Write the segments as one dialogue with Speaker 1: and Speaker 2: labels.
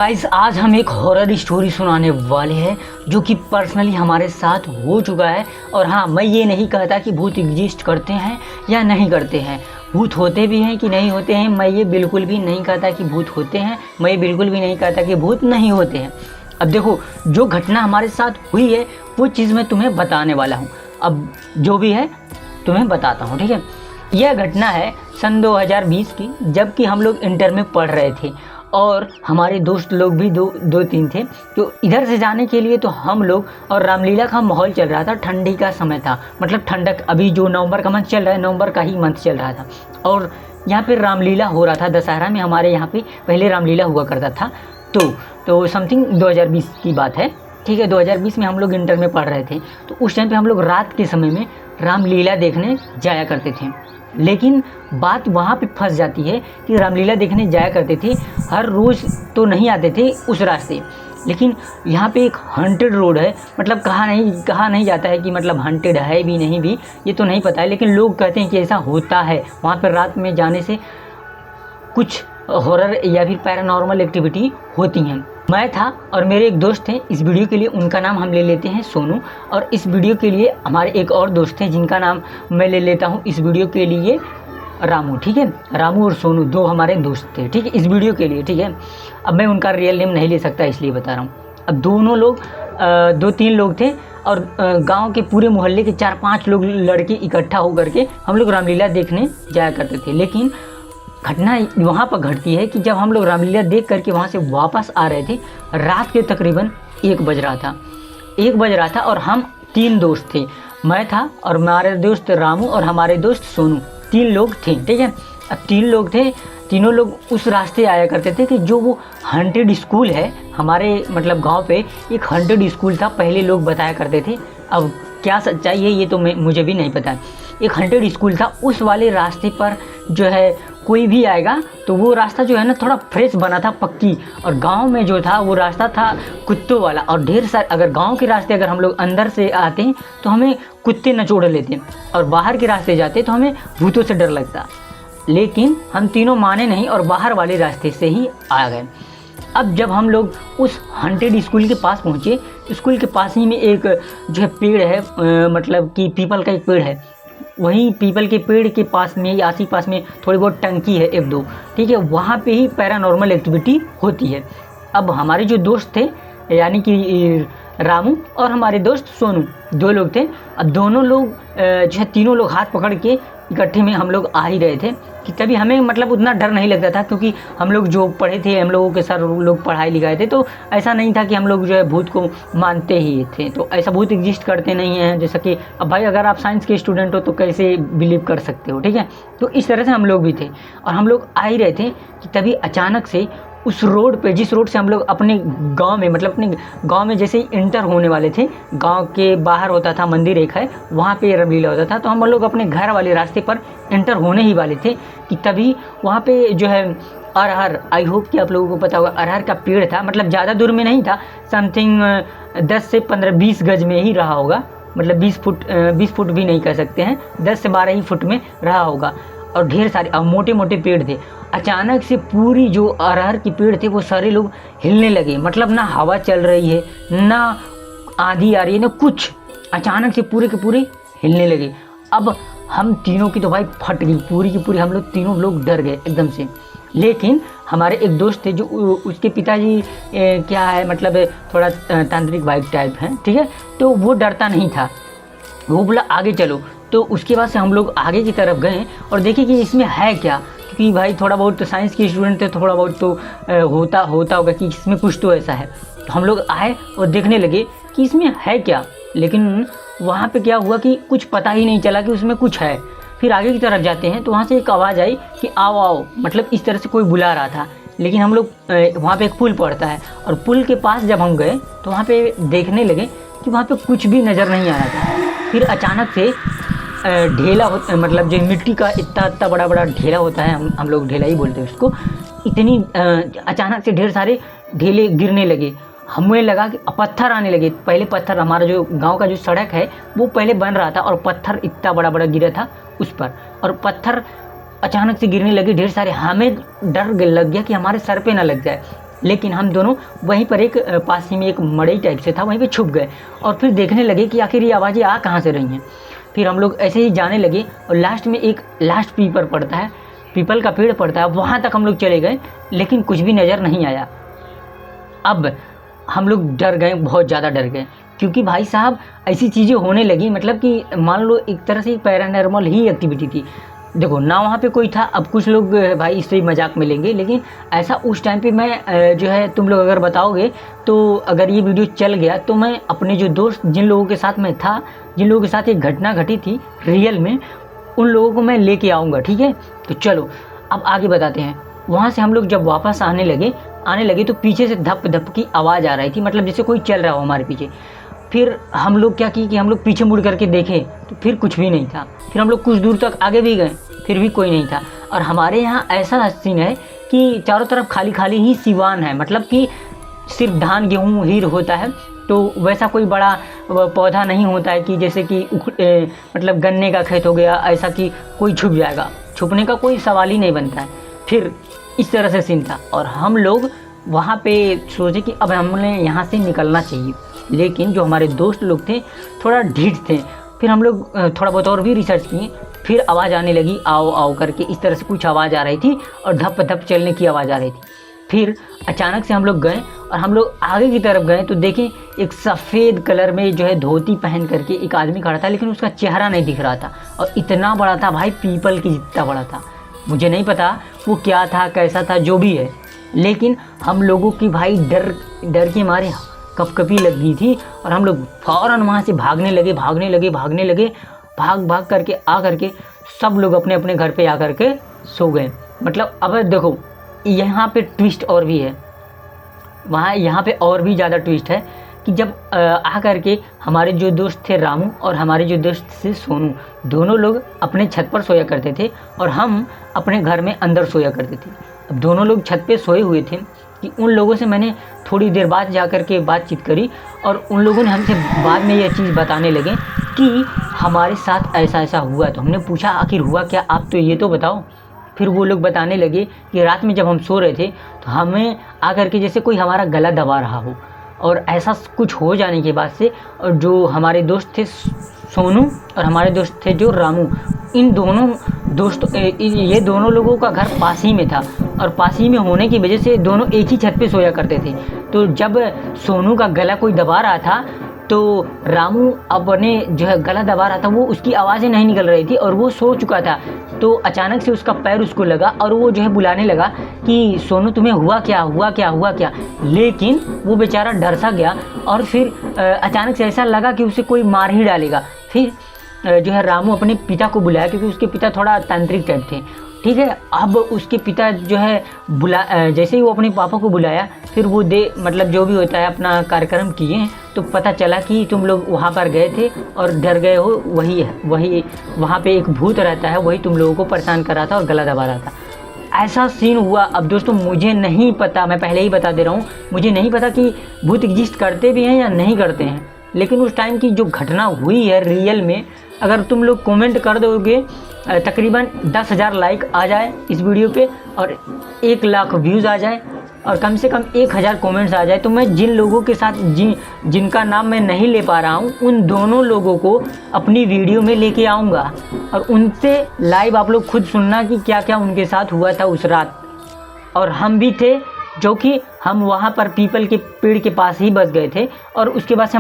Speaker 1: Guys आज हम एक हॉरर स्टोरी सुनाने वाले हैं जो कि पर्सनली हमारे साथ हो चुका है। और हाँ, मैं ये नहीं कहता कि भूत एग्जिस्ट करते हैं या नहीं करते हैं, भूत होते भी हैं कि नहीं होते हैं। मैं ये बिल्कुल भी नहीं कहता कि भूत होते हैं, मैं ये बिल्कुल भी नहीं कहता कि भूत नहीं होते हैं। अब देखो, जो घटना हमारे साथ हुई है वो चीज़ मैं तुम्हें बताने वाला हूँ। अब जो भी है तुम्हें बताता हूँ, ठीक है। यह घटना है सन 2020 की, जबकि हम लोग इंटर में पढ़ रहे थे और हमारे दोस्त लोग भी दो तीन थे। तो इधर से जाने के लिए तो हम लोग, और रामलीला का माहौल चल रहा था, ठंडी का समय था, मतलब ठंडक, अभी जो नवंबर का मंथ चल रहा है, नवंबर का ही मंथ चल रहा था। और यहाँ पे रामलीला हो रहा था दशहरा में। हमारे यहाँ पे पहले रामलीला हुआ करता था। तो समथिंग 2020 की बात है, ठीक है। 2020 में हम लोग इंटर में पढ़ रहे थे। तो उस टाइम पे हम लोग रात के समय में रामलीला देखने जाया करते थे। लेकिन बात वहाँ पे फंस जाती है कि रामलीला देखने जाया करते थे, हर रोज़ तो नहीं आते थे उस रास्ते। लेकिन यहाँ पे एक हंटेड रोड है, मतलब कहा नहीं जाता है कि मतलब हंटेड है भी नहीं भी, ये तो नहीं पता है। लेकिन लोग कहते हैं कि ऐसा होता है, वहाँ पर रात में जाने से कुछ हॉरर या फिर पैरानॉर्मल एक्टिविटी होती हैं। मैं था और मेरे एक दोस्त थे। इस वीडियो के लिए उनका नाम हम ले लेते हैं सोनू, और इस वीडियो के लिए हमारे एक और दोस्त थे जिनका नाम मैं ले लेता हूँ इस वीडियो के लिए रामू, ठीक है। रामू और सोनू दो हमारे दोस्त थे, ठीक है, इस वीडियो के लिए, ठीक है। अब मैं उनका रियल नेम नहीं ले सकता, इसलिए बता रहा हूँ। अब दोनों लोग 2-3 लोग थे और गांव के पूरे मोहल्ले के 4-5 लोग लड़के इकट्ठा होकर के हम लोग रामलीला देखने जाया करते थे। लेकिन घटना वहाँ पर घटती है कि जब हम लोग रामलीला देख करके वहाँ से वापस आ रहे थे, रात के तकरीबन 1 बज रहा था और हम 3 दोस्त थे। मैं था और हमारे दोस्त रामू और हमारे दोस्त सोनू, 3 लोग थे, ठीक है। अब 3 लोग थे, तीनों लोग उस रास्ते आया करते थे कि जो वो हंटेड स्कूल है हमारे मतलब गांव पे, एक हंटेड स्कूल था, पहले लोग बताया करते थे। अब क्या सच्चाई है ये तो मुझे भी नहीं पता। एक हंटेड स्कूल था, उस वाले रास्ते पर जो है कोई भी आएगा तो वो रास्ता जो है ना थोड़ा फ्रेश बना था, पक्की। और गांव में जो था वो रास्ता था कुत्तों वाला, और ढेर सारे, अगर गांव के रास्ते अगर हम लोग अंदर से आते हैं तो हमें कुत्ते नचोड़ लेते हैं, और बाहर के रास्ते जाते तो हमें भूतों से डर लगता। लेकिन हम तीनों माने नहीं और बाहर वाले रास्ते से ही आ गए। अब जब हम लोग उस हंटेड स्कूल के पास पहुँचे, स्कूल के पास ही में एक जो है पेड़ है, मतलब कि पीपल का एक पेड़ है। वहीं पीपल के पेड़ के पास में, आसी पास में थोड़ी बहुत टंकी है, 1-2, ठीक है। वहाँ पे ही पैरानॉर्मल एक्टिविटी होती है। अब हमारे जो दोस्त थे, यानी कि रामू और हमारे दोस्त सोनू, 2 लोग थे। अब दोनों लोग जो है, तीनों लोग हाथ पकड़ के इकट्ठे में हम लोग आ ही रहे थे कि तभी हमें मतलब उतना डर नहीं लगता था, क्योंकि हम लोग जो पढ़े थे, हम लोगों के सर लोग पढ़ाई लिखाए थे, तो ऐसा नहीं था कि हम लोग जो है भूत को मानते ही थे। तो ऐसा भूत एग्जिस्ट करते नहीं हैं, जैसा कि अब भाई अगर आप साइंस के स्टूडेंट हो तो कैसे बिलीव कर सकते हो, ठीक है। तो इस तरह से हम लोग भी थे और हम लोग आ ही रहे थे कि तभी अचानक से उस रोड पे, जिस रोड से हम लोग अपने गांव में, मतलब अपने गांव में जैसे ही इंटर होने वाले थे, गांव के बाहर होता था मंदिर एक है, वहाँ पे रामलीला होता था, तो हम लोग अपने घर वाले रास्ते पर इंटर होने ही वाले थे कि तभी वहाँ पे जो है अरहर, आई होप कि आप लोगों को पता होगा, अरहर का पेड़ था। मतलब ज़्यादा दूर में नहीं था, समथिंग 10 से 15-20 गज में ही रहा होगा, मतलब 20 फुट भी नहीं कह सकते हैं, 10 से 12 ही फुट में रहा होगा। और ढेर सारे मोटे मोटे पेड़ थे। अचानक से पूरी जो अरहर के पेड़ थे वो सारे लोग हिलने लगे, मतलब ना हवा चल रही है, ना आंधी आ रही है, ना कुछ। अचानक से पूरे के पूरे हिलने लगे। अब हम तीनों की तो भाई फट गई पूरी की पूरी, हम लोग तीनों लोग डर गए एकदम से। लेकिन हमारे एक दोस्त थे जो उसके पिताजी क्या है, मतलब थोड़ा तांत्रिक वाइब टाइप हैं, ठीक है, तो वो डरता नहीं था, वो बोला आगे चलो। तो उसके बाद से हम लोग आगे की तरफ गए और देखे कि इसमें है क्या, क्योंकि भाई थोड़ा बहुत तो साइंस के स्टूडेंट थे, थोड़ा बहुत तो होता होगा कि इसमें कुछ तो ऐसा है। तो हम लोग आए और देखने लगे कि इसमें है क्या। लेकिन वहाँ पे क्या हुआ कि कुछ पता ही नहीं चला कि उसमें कुछ है। फिर आगे की तरफ जाते हैं तो वहाँ से एक आवाज़ आई कि आओ आओ, मतलब इस तरह से कोई बुला रहा था। लेकिन हम लोग वहाँ पे एक पुल पड़ता है, और पुल के पास जब हम गए तो वहाँ पे देखने लगे कि वहाँ पे कुछ भी नज़र नहीं आ रहा था। फिर अचानक से ढेला होता, मतलब जो मिट्टी का इतना बड़ा ढेला होता है, हम लोग ढेला ही बोलते हैं उसको, इतनी अचानक से ढेर सारे ढेले गिरने लगे। हमें लगा कि पत्थर आने लगे। पहले पत्थर, हमारा जो गांव का जो सड़क है वो पहले बन रहा था, और पत्थर इतना बड़ा गिरा था उस पर, और पत्थर अचानक से गिरने लगे ढेर सारे। हमें डर लग गया कि हमारे सर पे ना लग जाए। लेकिन हम दोनों वहीं पर एक पास ही में एक मड़ई टाइप से था, वहीं पे छुप गए और फिर देखने लगे कि आखिर ये आवाज़ें आ कहाँ से रही हैं। फिर हम लोग ऐसे ही जाने लगे और लास्ट में एक लास्ट पीपल पड़ता है, पीपल का पेड़ पड़ता है, वहाँ तक हम लोग चले गए, लेकिन कुछ भी नज़र नहीं आया। अब हम लोग डर गए, बहुत ज़्यादा डर गए, क्योंकि भाई साहब ऐसी चीज़ें होने लगी, मतलब कि मान लो एक तरह से पैरानॉर्मल ही एक्टिविटी थी। देखो ना वहाँ पे कोई था, अब कुछ लोग भाई इससे मजाक में लेंगे, लेकिन ऐसा उस टाइम पे मैं जो है तुम लोग अगर बताओगे तो अगर ये वीडियो चल गया तो मैं अपने जो दोस्त जिन लोगों के साथ मैं था, जिन लोगों के साथ ये घटना घटी थी रियल में, उन लोगों को मैं लेके आऊँगा, ठीक है। तो चलो अब आगे बताते हैं। वहाँ से हम लोग जब वापस आने लगे तो पीछे से धप धप की आवाज़ आ रही थी, मतलब जैसे कोई चल रहा हो हमारे पीछे। फिर हम लोग क्या किए कि हम लोग पीछे मुड़ करके देखें तो फिर कुछ भी नहीं था। फिर हम लोग कुछ दूर तक आगे भी गए, फिर भी कोई नहीं था। और हमारे यहाँ ऐसा सीन है कि चारों तरफ खाली खाली ही सिवान है, मतलब कि सिर्फ धान गेहूँ ही होता है, तो वैसा कोई बड़ा पौधा नहीं होता है कि जैसे कि मतलब गन्ने का खेत हो गया, ऐसा कि कोई छुप जाएगा, छुपने का कोई सवाल ही नहीं बनता है। फिर इस तरह से सीन था और हम लोग वहाँ पे सोचे कि अब हमने यहाँ से निकलना चाहिए, लेकिन जो हमारे दोस्त लोग थे थोड़ा ढीठ थे। फिर हम लोग थोड़ा बहुत और भी रिसर्च किए, फिर आवाज़ आने लगी आओ आओ करके, इस तरह से कुछ आवाज़ आ रही थी और धप धप चलने की आवाज़ आ रही थी। फिर अचानक से हम लोग गए और हम लोग आगे की तरफ गए तो देखें एक सफ़ेद कलर में जो है धोती पहन करके एक आदमी खड़ा था, लेकिन उसका चेहरा नहीं दिख रहा था और इतना बड़ा था भाई, पीपल की जितना बड़ा था। मुझे नहीं पता वो क्या था, कैसा था, जो भी है, लेकिन हम लोगों की भाई डर के मारे कपकपी लगी थी और हम लोग फ़ौरन वहाँ से भागने लगे। भाग करके आ करके सब लोग अपने अपने घर पे आ करके सो गए। मतलब अब देखो यहाँ पे ट्विस्ट और भी है, यहाँ पे और भी ज़्यादा ट्विस्ट है कि जब आ करके हमारे जो दोस्त थे रामू और हमारे जो दोस्त थे सोनू, दोनों लोग अपने छत पर सोया करते थे और हम अपने घर में अंदर सोया करते थे। अब दोनों लोग छत पे सोए हुए थे कि उन लोगों से मैंने थोड़ी देर बाद जा कर के बातचीत करी और उन लोगों ने हमसे बाद में यह चीज़ बताने लगे कि हमारे साथ ऐसा ऐसा हुआ। तो हमने पूछा आखिर हुआ क्या, आप तो ये तो बताओ। फिर वो लोग बताने लगे कि रात में जब हम सो रहे थे तो हमें आकर के जैसे कोई हमारा गला दबा रहा हो, और ऐसा कुछ हो जाने के बाद से और जो हमारे दोस्त थे सोनू और हमारे दोस्त थे जो रामू, इन दोनों ये दोनों लोगों का घर पास ही में था और पास ही में होने की वजह से दोनों एक ही छत पे सोया करते थे। तो जब सोनू का गला कोई दबा रहा था तो रामू अपने जो है गला दबा रहा था, वो उसकी आवाज़ें नहीं निकल रही थी और वो सो चुका था। तो अचानक से उसका पैर उसको लगा और वो जो है बुलाने लगा कि सोनू तुम्हें हुआ क्या। लेकिन वो बेचारा डर सा गया और फिर अचानक से ऐसा लगा कि उसे कोई मार ही डालेगा। फिर जो है रामू अपने पिता को बुलाया, क्योंकि उसके पिता थोड़ा तांत्रिक टाइप थे, ठीक है। अब उसके पिता जो है जैसे ही वो अपने पापा को बुलाया, फिर वो मतलब जो भी होता है अपना कार्यक्रम किए, तो पता चला कि तुम लोग वहाँ पर गए थे और डर गए हो, वही वहाँ पे एक भूत रहता है, वही तुम लोगों को परेशान कर रहा था और गला दबा रहा था। ऐसा सीन हुआ। अब दोस्तों मुझे नहीं पता, मैं पहले ही बता दे रहा हूँ, मुझे नहीं पता कि भूत एग्जिस्ट करते भी हैं या नहीं करते हैं, लेकिन उस टाइम की जो घटना हुई है रियल में, अगर तुम लोग कमेंट कर दोगे, तकरीबन 10,000 लाइक आ जाए इस वीडियो पे और 1 लाख व्यूज़ आ जाए और कम से कम 1,000 कमेंट्स आ जाए, तो मैं जिन लोगों के साथ जिनका नाम मैं नहीं ले पा रहा हूँ, उन दोनों लोगों को अपनी वीडियो में लेके आऊँगा और उनसे लाइव आप लोग खुद सुनना कि क्या क्या उनके साथ हुआ था उस रात। और हम भी थे, जो कि हम वहाँ पर पीपल के पेड़ के पास ही बस गए थे और उसके बाद से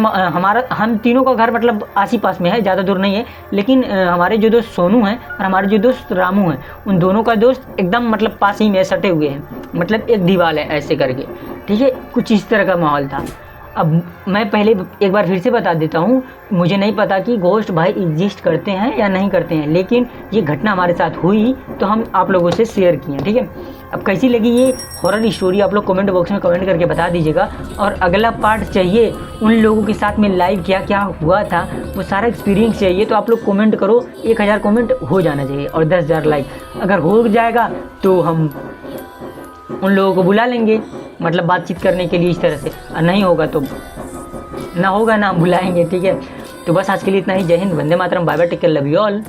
Speaker 1: हम तीनों का घर मतलब आस ही पास में है, ज़्यादा दूर नहीं है। लेकिन हमारे जो दोस्त सोनू हैं और हमारे जो दोस्त रामू हैं, उन दोनों का दोस्त एकदम मतलब पास ही में सटे हुए हैं, मतलब एक दीवार है ऐसे करके, ठीक है। कुछ इस तरह का माहौल था। अब मैं पहले एक बार फिर से बता देता हूँ, मुझे नहीं पता कि घोस्ट भाई एग्जिस्ट करते हैं या नहीं करते हैं, लेकिन ये घटना हमारे साथ हुई तो हम आप लोगों से शेयर किए, ठीक है। अब कैसी लगी ये हॉरर स्टोरी आप लोग कमेंट बॉक्स में कमेंट करके बता दीजिएगा। और अगला पार्ट चाहिए उन लोगों के साथ में लाइव क्या क्या हुआ था, वो सारा एक्सपीरियंस चाहिए, तो आप लोग कमेंट करो। 1,000 कमेंट हो जाना चाहिए और 10,000 लाइक अगर हो जाएगा तो हम उन लोगों को बुला लेंगे, मतलब बातचीत करने के लिए इस तरह से। और नहीं होगा तो ना होगा, ना बुलाएंगे, ठीक है। तो बस आज के लिए इतना ही। जय हिंद, वंदे मातरम, bye bye, take care, love you all.